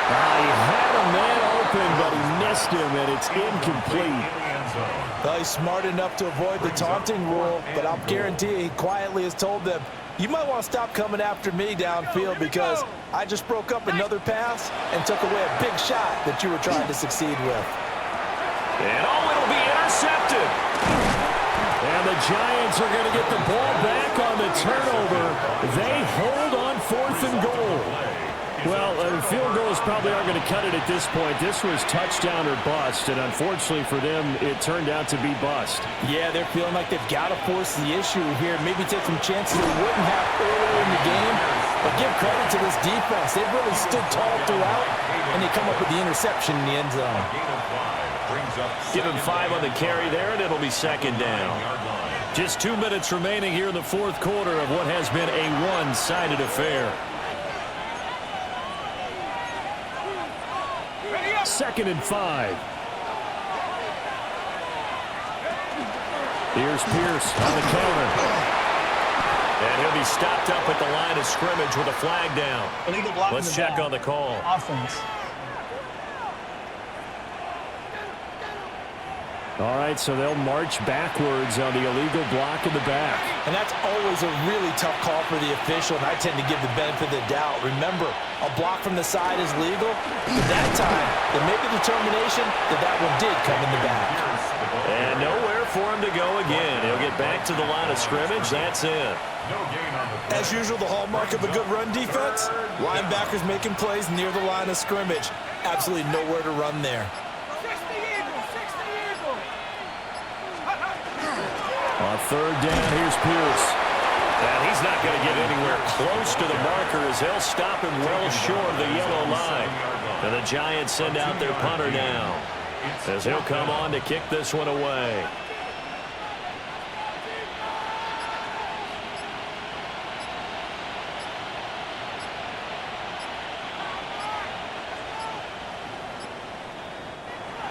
He had a man open, but he missed him, and it's incomplete. Well, he's smart enough to avoid the taunting rule, but I'll guarantee you he quietly has told them, you might want to stop coming after me downfield because I just broke up another pass and took away a big shot that you were trying to succeed with. And it'll be intercepted. And the Giants are going to get the ball back on the turnover. They hold on 4th and goal. Well, field goals probably aren't going to cut it at this point. This was touchdown or bust, and unfortunately for them, it turned out to be bust. Yeah, they're feeling like they've got to force the issue here. Maybe take some chances they wouldn't have earlier in the game. But give credit to this defense. They've really stood tall throughout, and they come up with the interception in the end zone. Give him 5 on the carry there, and it'll be 2nd down. Just 2 minutes remaining here in the 4th quarter of what has been a one-sided affair. 2nd and 5. Here's Pierce on the counter. And he'll be stopped up at the line of scrimmage with a flag down. Illegal block. Let's check on the call. Offense. All right, so they'll march backwards on the illegal block in the back. And that's always a really tough call for the official, and I tend to give the benefit of the doubt. Remember, a block from the side is legal. But that time, they make a determination that that one did come in the back. And nowhere for him to go again. He'll get back to the line of scrimmage. That's it. As usual, the hallmark of a good run defense, linebackers making plays near the line of scrimmage. Absolutely nowhere to run there. On third down, here's Pierce. And he's not going to get anywhere close to the marker as they'll stop him well short of the yellow line. And the Giants send out their punter now as he'll come on to kick this one away.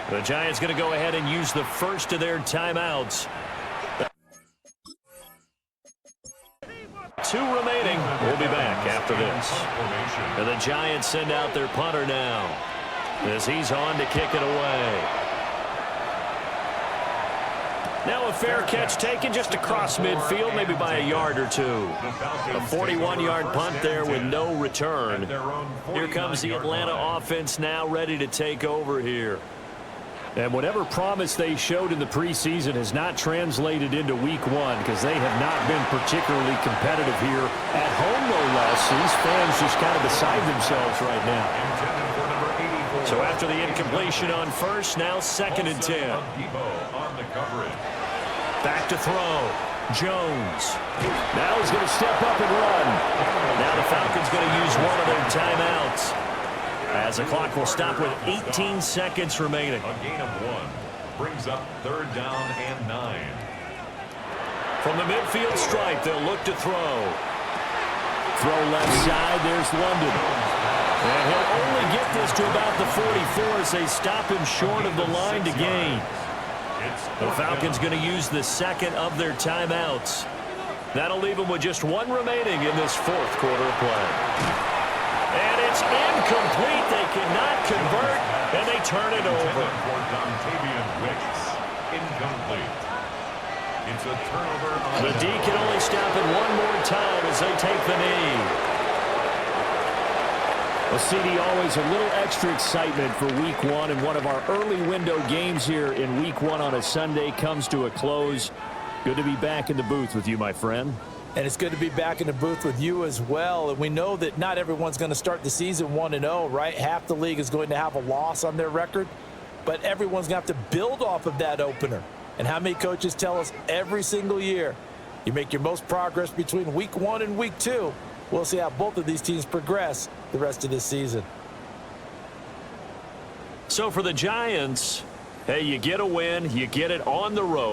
The Giants going to go ahead and use the first of their timeouts. 2 remaining. We'll be back after this. And the Giants send out their punter now as he's on to kick it away. Now a fair catch taken just across midfield, maybe by a yard or two. A 41-yard punt there with no return. Here comes the Atlanta offense now ready to take over here. And whatever promise they showed in the preseason has not translated into week 1 because they have not been particularly competitive here at home, no less. These fans just kind of beside themselves right now. So after the incompletion on first, now 2nd and 10. Back to throw. Jones. Now he's going to step up and run. Now the Falcons going to use one of their timeouts, as the clock will stop with 18 seconds remaining. A gain of 1 brings up 3rd down and 9. From the midfield stripe, they'll look to throw. Throw left side, there's London. And he'll only get this to about the 44 as they stop him short of the line to gain. The Falcons going to use the 2nd of their timeouts. That'll leave them with just 1 remaining in this 4th quarter of play. And it's incomplete. They cannot convert, and they turn it over. Incomplete. It's a turnover. The D can only stop it 1 more time as they take the knee. Well, CD, always a little extra excitement for week 1, and one of our early window games here in week 1 on a Sunday comes to a close. Good to be back in the booth with you, my friend. And it's good to be back in the booth with you as well. And we know that not everyone's going to start the season 1-0, right? Half the league is going to have a loss on their record, but everyone's going to have to build off of that opener. And how many coaches tell us every single year, you make your most progress between week 1 and week 2. We'll see how both of these teams progress the rest of this season. So for the Giants, hey, you get a win, you get it on the road.